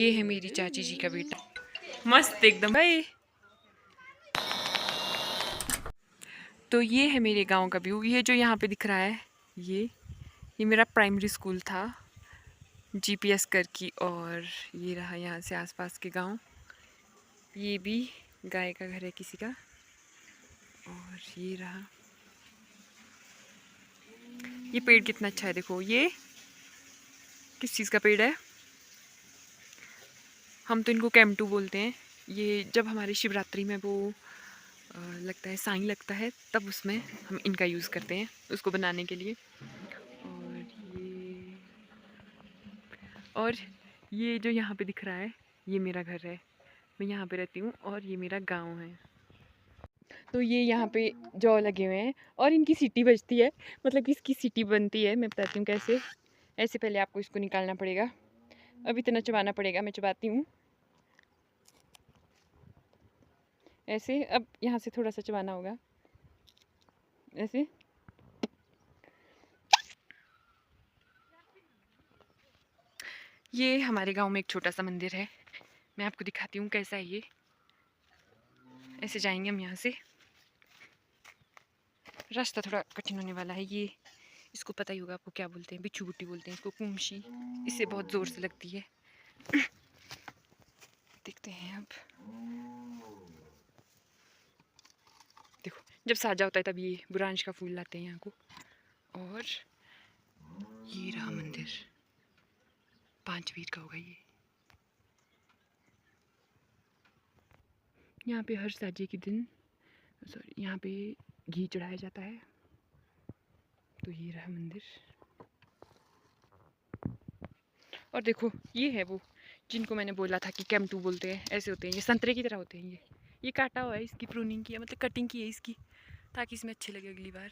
ये है मेरी चाची जी का बेटा, मस्त एकदम भाई। तो ये है मेरे गांव का व्यू। ये जो यहाँ पे दिख रहा है, ये मेरा प्राइमरी स्कूल था, जीपीएस कर की। और ये रहा यहाँ से आसपास के गांव। ये भी गाय का घर है किसी का। और ये रहा, ये पेड़ कितना अच्छा है, देखो ये किस चीज़ का पेड़ है। हम तो इनको कैम्टू बोलते हैं। ये जब हमारी शिवरात्रि में वो लगता है, साईं लगता है, तब उसमें हम इनका यूज़ करते हैं उसको बनाने के लिए। और ये जो यहाँ पे दिख रहा है, ये मेरा घर है, मैं यहाँ पे रहती हूँ और ये मेरा गांव है। तो ये यहाँ पे जौ लगे हुए हैं और इनकी सीटी बजती है, मतलब कि इसकी सीटी बनती है। मैं बताती हूँ कैसे। ऐसे पहले आपको इसको निकालना पड़ेगा, अब इतना चबाना पड़ेगा, मैं चबाती हूँ ऐसे। अब यहाँ से थोड़ा सा चबाना होगा ऐसे। ये हमारे गांव में एक छोटा सा मंदिर है, मैं आपको दिखाती हूँ कैसा है ये। ऐसे जाएंगे हम यहाँ से, रास्ता थोड़ा कठिन होने वाला है। ये इसको पता ही होगा आपको, क्या बोलते हैं, बिच्छू बुट्टी बोलते हैं इसको, कुमशी, इससे बहुत ज़ोर से लगती है। देखते हैं अब, देखो जब साजा होता है तब ये बुरांश का फूल लाते हैं यहाँ को। और ये रहा मंदिर, 5 वीर का होगा ये। यहाँ पे हर साजे के दिन, सॉरी, यहाँ पे घी चढ़ाया जाता है। तो ये रहा मंदिर। और देखो ये है वो जिनको मैंने बोला था कि कैम्टू बोलते हैं, ऐसे होते हैं ये, संतरे की तरह होते हैं ये काटा हुआ है, इसकी प्रूनिंग की है, मतलब कटिंग की है इसकी, ताकि इसमें अच्छे लगे अगली बार।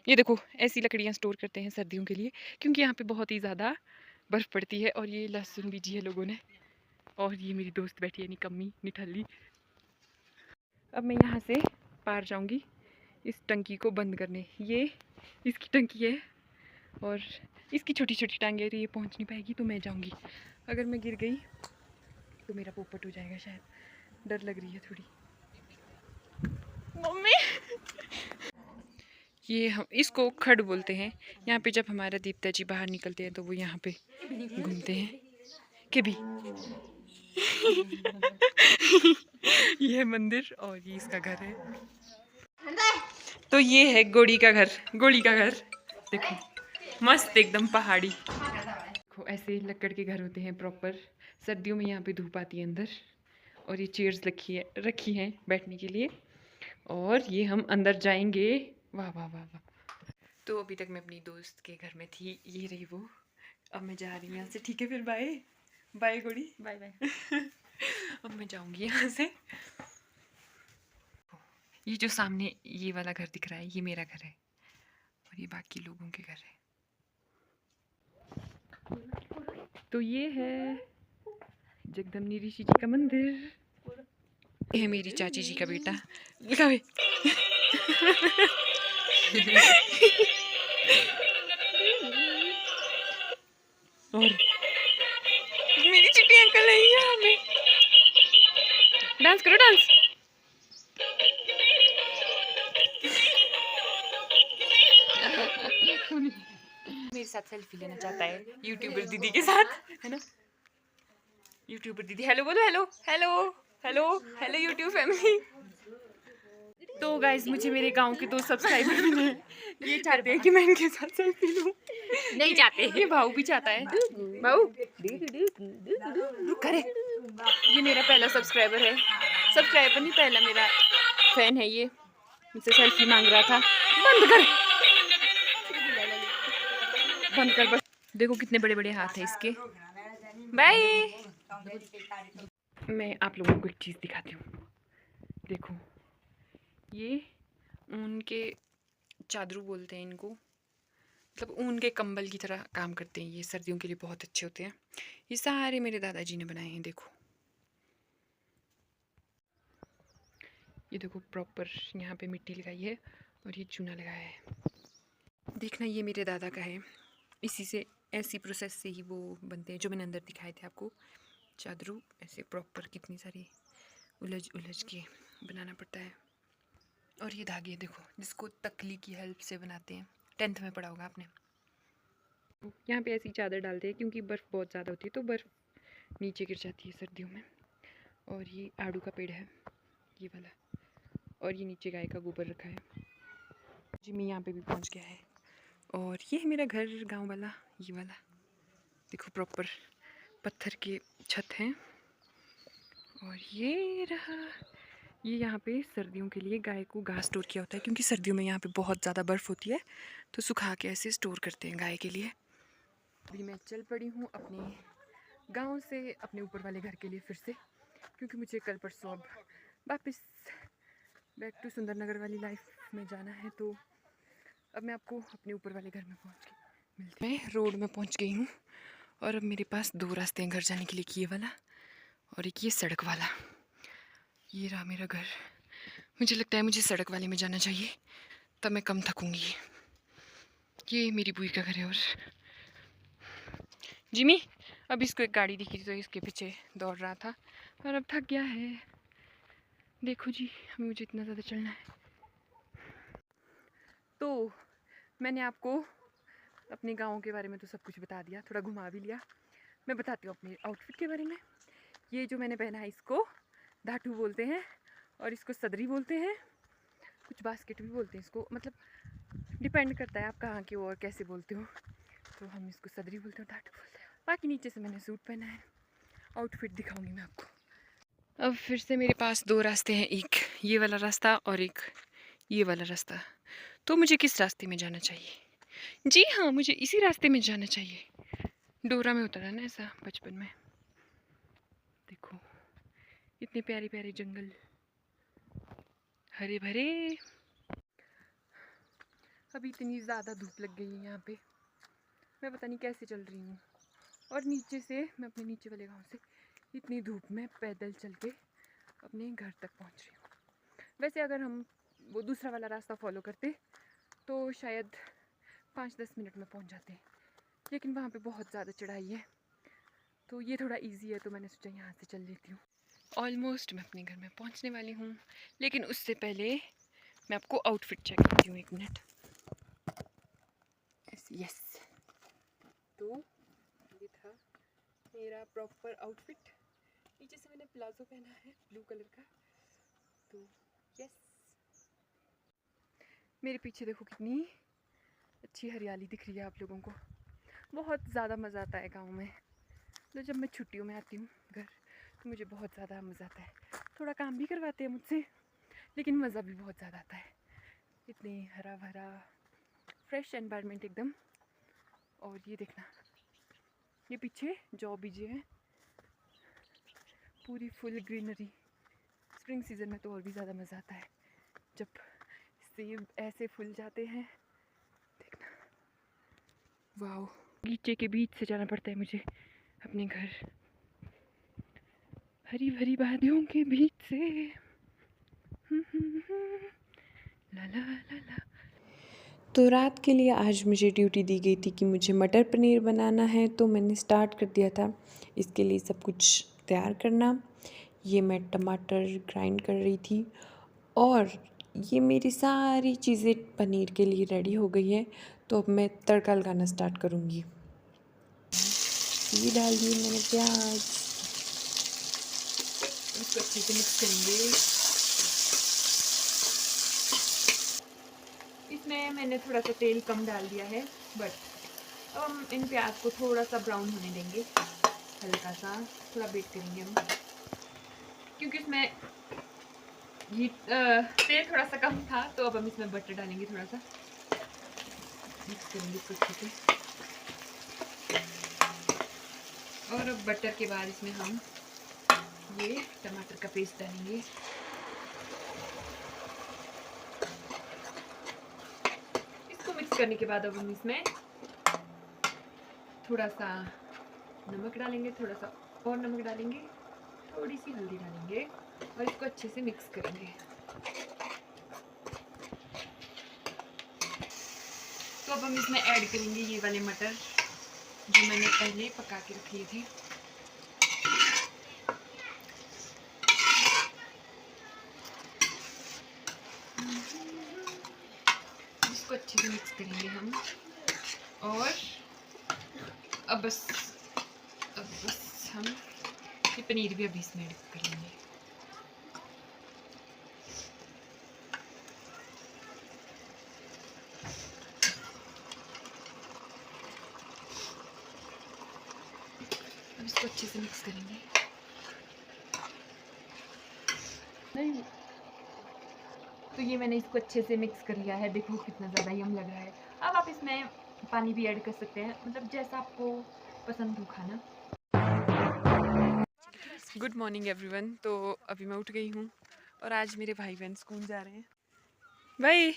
ये देखो ऐसी लकड़ियाँ स्टोर करते हैं सर्दियों के लिए, क्योंकि यहाँ पे बहुत ही ज़्यादा बर्फ़ पड़ती है। और ये लहसुन बीजी है लोगों ने। और ये मेरी दोस्त बैठी है निकम्मी निठल्ली। अब मैं यहाँ से पार जाऊँगी इस टंकी को बंद करने। ये इसकी टंकी है और इसकी छोटी छोटी टांगे, ये पहुँच नहीं पाएगी, तो मैं जाऊँगी। अगर मैं गिर गई तो मेरा पोपट हो जाएगा शायद, डर लग रही है थोड़ी। मम्मी ये हम इसको खड बोलते हैं। यहाँ पे जब हमारा दीप्ता जी बाहर निकलते हैं तो वो यहाँ पे घूमते हैं के भी। ये है मंदिर और ये इसका घर है। तो ये है गोड़ी का घर, गोड़ी का घर देखो, मस्त एकदम पहाड़ी। देखो ऐसे लकड़ के घर होते हैं प्रॉपर। सर्दियों में यहाँ पे धूप आती है अंदर। और ये चेयर्स रखी हैं बैठने के लिए। और ये हम अंदर जाएंगे। वाह वाह वाह वाह। तो अभी तक मैं अपनी दोस्त के घर में थी, ये रही वो। अब मैं जा रही हूँ यहाँ से, ठीक है फिर बाय बाय गोड़ी, बाय बाय। अब मैं जाऊँगी यहाँ से। ये जो सामने ये वाला घर दिख रहा है, ये मेरा घर है और ये बाकी लोगों के घर है। तो ये है जगदम्बनी ऋषि जी का मंदिर। ये है मेरी चाची जी का बेटा, लिखा हुआ। और मेरी चिट्टी अंकल है यहाँ पे। डांस करो डांस। मेरे साथ सेल्फी लेना चाहता है यूट्यूबर दीदी के साथ, है ना। यूट्यूबर दीदी हेलो बोलो, hello hello hello hello YouTube family. तो गाइस मुझे मेरे गांव के 2 सब्सक्राइबर मिले हैं, ये चाहते हैं कि मैं इनके साथ सेल्फी लूं। नहीं चाहते, ये भाऊ भी चाहता है। भाऊ रुक करे, ये मेरा पहला सब्सक्राइबर है, सब्सक्राइबर नहीं, पहला मेरा फैन है। ये मुझसे सेल्फी मांग रहा था। बंद कर, बंद कर बस। देखो कितने बड़े बड़े हाथ हैं इसके। बाय। मैं आप लोगों को एक चीज़ दिखाती हूँ, देखो ये ऊन के चादरू बोलते हैं इनको, मतलब ऊन के कंबल की तरह काम करते हैं। ये सर्दियों के लिए बहुत अच्छे होते हैं। ये सारे मेरे दादाजी ने बनाए हैं, देखो ये देखो प्रॉपर यहाँ पे मिट्टी लगाई है और ये चूना लगाया है। देखना ये मेरे दादा का है, इसी से, ऐसी प्रोसेस से ही वो बनते हैं जो मैंने अंदर दिखाए थे आपको। चादरू ऐसे प्रॉपर कितनी सारी उलझ उलझ के बनाना पड़ता है। और ये धागे देखो, जिसको तकली की हेल्प से बनाते हैं, 10th में पढ़ा होगा आपने। यहाँ पे ऐसी चादर डालते हैं क्योंकि बर्फ़ बहुत ज़्यादा होती है, तो बर्फ़ नीचे गिर जाती है सर्दियों में। और ये आड़ू का पेड़ है, ये वाला, और ये नीचे गाय का गोबर रखा है। जिमी यहाँ पे भी पहुँच गया है। और ये है मेरा घर गांव वाला, ये वाला देखो, प्रॉपर पत्थर के छत हैं। और ये रहा, ये यहाँ पे सर्दियों के लिए गाय को घास स्टोर किया होता है, क्योंकि सर्दियों में यहाँ पे बहुत ज़्यादा बर्फ़ होती है, तो सुखा के ऐसे स्टोर करते हैं गाय के लिए। अभी मैं चल पड़ी हूँ अपने गांव से अपने ऊपर वाले घर के लिए फिर से, क्योंकि मुझे कल परसों अब वापस बैक टू सुंदरनगर वाली लाइफ में जाना है। तो अब मैं आपको अपने ऊपर वाले घर में पहुँच के मिलती हूँ। मैं रोड में पहुँच गई हूँ और अब मेरे पास 2 रास्ते हैं घर जाने के लिए, ये वाला और एक ये सड़क वाला। ये रहा मेरा घर। मुझे लगता है मुझे सड़क वाले में जाना चाहिए, तब मैं कम थकूँगी। ये मेरी बुई का घर है। और जिमी, अब इसको एक गाड़ी दिखी तो इसके पीछे दौड़ रहा था और अब थक गया है। देखो जी, मुझे इतना ज़्यादा चलना है। तो मैंने आपको अपने गाँव के बारे में तो सब कुछ बता दिया, थोड़ा घुमा भी लिया। मैं बताती हूँ अपने आउटफिट के बारे में। ये जो मैंने पहना है इसको धाटू बोलते हैं और इसको सदरी बोलते हैं, कुछ बास्केट भी बोलते हैं इसको, मतलब डिपेंड करता है आप कहाँ के हो और कैसे बोलते हो। तो हम इसको सदरी बोलते हैं, धाटू बोलते हैं। बाकी नीचे से मैंने सूट पहना है। आउटफिट दिखाऊंगी मैं आपको। अब फिर से मेरे पास 2 रास्ते हैं, एक ये वाला रास्ता और एक ये वाला रास्ता। तो मुझे किस रास्ते में जाना चाहिए? जी हाँ, मुझे इसी रास्ते में जाना चाहिए। डोरा में होता था ना ऐसा बचपन में। देखो इतने प्यारे प्यारे जंगल, हरे भरे। अभी इतनी ज़्यादा धूप लग गई है यहाँ पे, मैं पता नहीं कैसे चल रही हूँ। और नीचे से, मैं अपने नीचे वाले गांव से इतनी धूप में पैदल चल के अपने घर तक पहुँच रही हूँ। वैसे अगर हम वो दूसरा वाला रास्ता फॉलो करते तो शायद 5-10 मिनट में पहुँच जाते, लेकिन वहाँ पे बहुत ज़्यादा चढ़ाई है, तो ये थोड़ा इजी है, तो मैंने सोचा यहाँ से चल लेती हूँ। ऑलमोस्ट मैं अपने घर में पहुँचने वाली हूँ, लेकिन उससे पहले मैं आपको आउटफिट चेक करती हूँ, 1 मिनट। यस, तो ये था मेरा प्रॉपर आउटफिट। नीचे से मैंने प्लाजो पहना है ब्लू कलर का। तो यस, मेरे पीछे देखो कितनी अच्छी हरियाली दिख रही है आप लोगों को। बहुत ज़्यादा मज़ा आता है गांव में। तो जब मैं छुट्टियों में आती हूँ घर, तो मुझे बहुत ज़्यादा मज़ा आता है। थोड़ा काम भी करवाते हैं मुझसे, लेकिन मज़ा भी बहुत ज़्यादा आता है। इतनी हरा भरा फ्रेश एनवायरनमेंट एकदम। और ये देखना, ये पीछे जौ बीजे हैं, पूरी फुल ग्रीनरी। स्प्रिंग सीज़न में तो और भी ज़्यादा मज़ा आता है, जब सेब ऐसे फूल जाते हैं, देखना। वाह, बगीचे के बीच से जाना पड़ता है मुझे अपने घर, हरी भरी वादियों के बीच से। ला ला ला ला। तो रात के लिए आज मुझे ड्यूटी दी गई थी कि मुझे मटर पनीर बनाना है, तो मैंने स्टार्ट कर दिया था इसके लिए सब कुछ तैयार करना। ये मैं टमाटर ग्राइंड कर रही थी और ये मेरी सारी चीज़ें पनीर के लिए रेडी हो गई है। तो अब मैं तड़का लगाना स्टार्ट करूँगी। ये डाल दिए मैंने प्याज, इसको अच्छे से मिक्स करेंगे। इसमें मैंने थोड़ा सा तेल कम डाल दिया है, बट अब हम इन प्याज को थोड़ा सा ब्राउन होने देंगे, हल्का सा थोड़ा बेक करेंगे हम, क्योंकि इसमें ये तेल थोड़ा सा कम था। तो अब हम इसमें बटर डालेंगे, थोड़ा सा मिक्स करेंगे इसको अच्छे से। और अब बटर के बाद इसमें हम ये टमाटर का पेस्ट डालेंगे। इसको मिक्स करने के बाद अब हम इसमें थोड़ा सा नमक डालेंगे, थोड़ा सा और नमक डालेंगे, थोड़ी सी हल्दी डालेंगे और इसको अच्छे से मिक्स करेंगे। तो अब हम इसमें ऐड करेंगे ये वाले मटर। जो मैंने पहले ही पका के रख लिए थे। इसको अच्छे से मिक्स करेंगे हम। और अब बस हम ये पनीर भी अभी इसमें ऐड कर लेंगे। अब इसको अच्छे से मिक्स करेंगे। नहीं तो ये मैंने इसको अच्छे से मिक्स कर लिया है। देखो कितना ज़्यादा यम लग रहा है। अब आप इसमें पानी भी ऐड कर सकते हैं, मतलब जैसा आपको पसंद हो खाना। Good morning everyone. तो अभी मैं उठ गई हूँ और आज मेरे भाई बहन स्कूल जा रहे हैं। भाई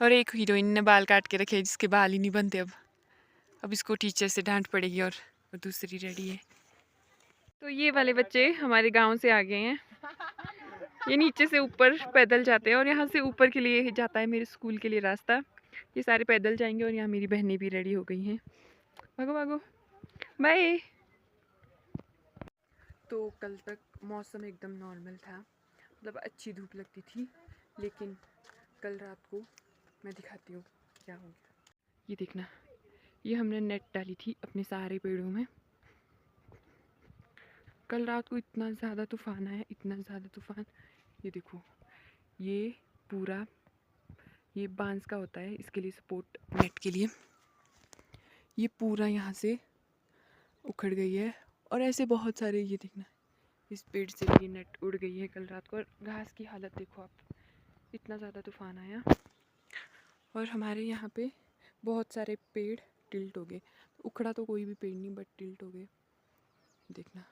और एक हीरोइन ने बाल काट के रखे जिसके बाल ही नहीं बनते। अब इसको टीचर से डांट पड़ेगी। और दूसरी रेडी है। तो ये वाले बच्चे हमारे गांव से आ गए हैं। ये नीचे से ऊपर पैदल जाते हैं और यहाँ से ऊपर के लिए जाता है मेरे स्कूल के लिए रास्ता। ये सारे पैदल जाएंगे और यहाँ मेरी बहनें भी रेडी हो गई हैं। भागो भागो, बाय। तो कल तक मौसम एकदम नॉर्मल था, मतलब अच्छी धूप लगती थी। लेकिन कल रात को मैं दिखाती हूँ क्या हो गया। ये देखना, ये हमने नेट डाली थी अपने सारे पेड़ों में। कल रात को इतना ज़्यादा तूफान आया, इतना ज़्यादा तूफान। ये देखो, ये पूरा ये बांस का होता है, इसके लिए सपोर्ट नेट के लिए। ये पूरा यहाँ से उखड़ गई है। और ऐसे बहुत सारे, ये देखना, इस पेड़ से भी नेट उड़ गई है कल रात को। और घास की हालत देखो आप, इतना ज़्यादा तूफान आया। और हमारे यहाँ पे बहुत सारे पेड़ टिल्ट हो गए। उखड़ा तो कोई भी पेड़ नहीं, बट टिल्ट हो गए। देखना,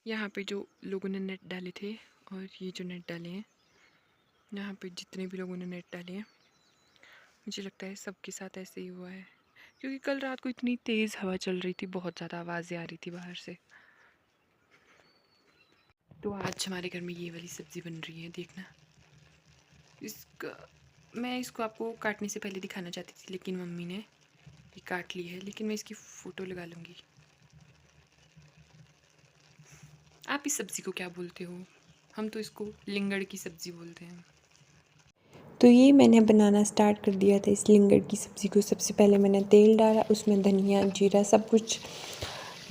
यहाँ पे जो लोगों ने नेट डाले थे और ये जो नेट डाले हैं, यहाँ पे जितने भी लोगों ने नेट डाले हैं, मुझे लगता है सबके साथ ऐसे ही हुआ है। क्योंकि कल रात को इतनी तेज़ हवा चल रही थी, बहुत ज़्यादा आवाज़ें आ रही थी बाहर से। तो आज हमारे घर में ये वाली सब्ज़ी बन रही है, देखना। मैं इसको आपको काटने से पहले दिखाना चाहती थी, लेकिन मम्मी ने ये काट ली है। लेकिन मैं इसकी फ़ोटो लगा लूँगी। आप इस सब्ज़ी को क्या बोलते हो? हम तो इसको लिंगड़ की सब्ज़ी बोलते हैं। तो ये मैंने बनाना स्टार्ट कर दिया था इस लिंगड़ की सब्ज़ी को। सबसे पहले मैंने तेल डाला, उसमें धनिया जीरा सब कुछ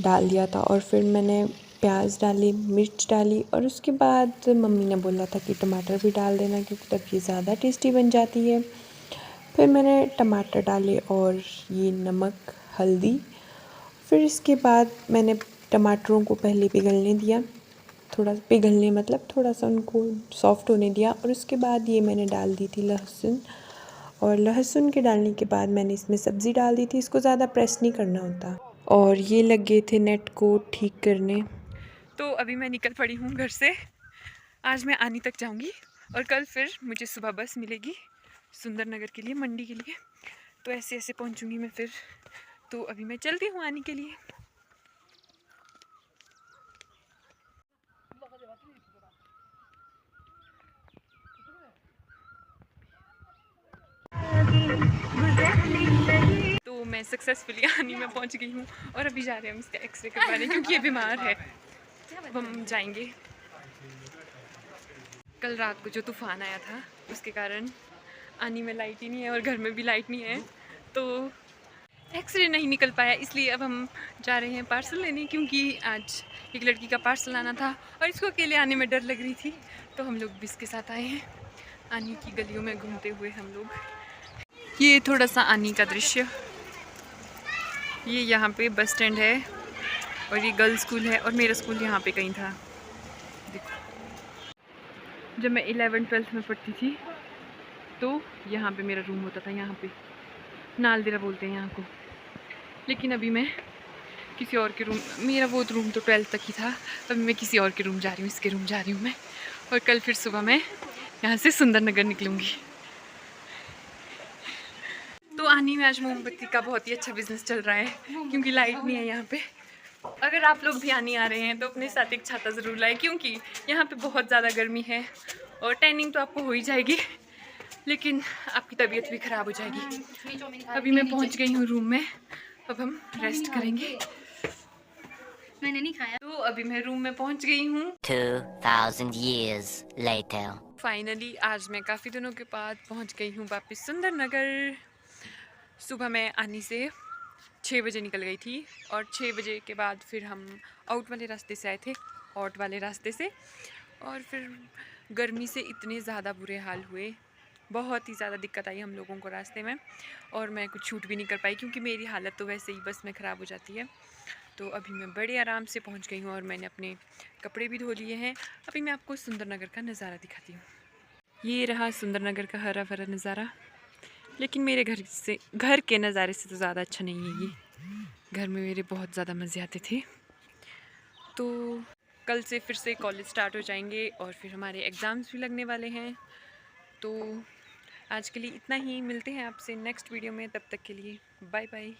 डाल दिया था। और फिर मैंने प्याज डाली, मिर्च डाली। और उसके बाद मम्मी ने बोला था कि टमाटर भी डाल देना, क्योंकि तब ये ज़्यादा टेस्टी बन जाती है। फिर मैंने टमाटर डाले और ये नमक, हल्दी। फिर इसके बाद मैंने टमाटरों को पहले पिघलने दिया, थोड़ा पिघलने मतलब थोड़ा सा उनको सॉफ्ट होने दिया। और उसके बाद ये मैंने डाल दी थी लहसुन। और लहसुन के डालने के बाद मैंने इसमें सब्ज़ी डाल दी थी। इसको ज़्यादा प्रेस नहीं करना होता। और ये लग गए थे नेट को ठीक करने। तो अभी मैं निकल पड़ी हूँ घर से। आज मैं आनी तक जाऊँगी और कल फिर मुझे सुबह बस मिलेगी सुंदरनगर के लिए, मंडी के लिए। तो ऐसे ऐसे पहुँचूँगी मैं फिर। तो अभी मैं चलती हूँ आने के लिए। तो मैं सक्सेसफुली आनी में पहुंच गई हूँ और अभी जा रहे हैं हम इसका एक्सरे करवाने, क्योंकि ये बीमार है। अब हम जाएंगे। कल रात को जो तूफ़ान आया था उसके कारण आनी में लाइट ही नहीं है और घर में भी लाइट नहीं है, तो एक्सरे नहीं निकल पाया। इसलिए अब हम जा रहे हैं पार्सल लेने, क्योंकि आज एक लड़की का पार्सल आना था और इसको अकेले आने में डर लग रही थी। तो हम लोग भी इसके साथ आए हैं। आनी की गलियों में घूमते हुए हम लोग। ये थोड़ा सा आनी का दृश्य। ये यहाँ पे बस स्टैंड है और ये गर्ल्स स्कूल है और मेरा स्कूल यहाँ पे कहीं था। देखो, जब मैं 11th-12th में पढ़ती थी तो यहाँ पे मेरा रूम होता था। यहाँ पे नालदेरा बोलते हैं यहाँ को। लेकिन अभी मैं किसी और के रूम, मेरा वो रूम तो 12th तक ही था। अभी मैं किसी और के रूम जा रही हूँ, इसके रूम जा रही हूँ मैं। और कल फिर सुबह मैं यहाँ से सुंदरनगर निकलूँगी। तो आनी में आज मोमबत्ती का बहुत ही अच्छा बिजनेस चल रहा है, क्योंकि लाइट नहीं है यहाँ पे। अगर आप लोग भी आनी आ रहे हैं तो अपने साथ एक छाता ज़रूर लाएं, क्योंकि यहाँ पे बहुत ज़्यादा गर्मी है और टैनिंग तो आपको हो ही जाएगी। लेकिन आपकी तबीयत भी ख़राब हो जाएगी। अभी मैं पहुंच गई हूँ रूम में, अब हम रेस्ट करेंगे। मैंने नहीं खाया। तो अभी मैं रूम में पहुंच गई हूँ। 2000 years later. फाइनली आज मैं काफ़ी दिनों के बाद पहुंच गई हूँ वापस सुंदरनगर। सुबह मैं आने से 6 बजे निकल गई थी और 6 बजे के बाद फिर हम आउट वाले रास्ते से आए थे, आउट वाले रास्ते से। और फिर गर्मी से इतने ज़्यादा बुरे हाल हुए, बहुत ही ज़्यादा दिक्कत आई हम लोगों को रास्ते में, और मैं कुछ शूट भी नहीं कर पाई क्योंकि मेरी हालत तो वैसे ही बस में ख़राब हो जाती है। तो अभी मैं बड़े आराम से पहुंच गई हूँ और मैंने अपने कपड़े भी धो लिए हैं। अभी मैं आपको सुंदरनगर का नज़ारा दिखाती हूँ। ये रहा सुंदरनगर का हरा भरा नज़ारा, लेकिन मेरे घर के नज़ारे से तो ज़्यादा अच्छा नहीं है ये। घर में मेरे बहुत ज़्यादा मज़े आते थे। तो कल से फिर से कॉलेज स्टार्ट हो जाएंगे और फिर हमारे एग्ज़ाम्स भी लगने वाले हैं। तो आज के लिए इतना ही, मिलते हैं आपसे नेक्स्ट वीडियो में, तब तक के लिए बाय बाय।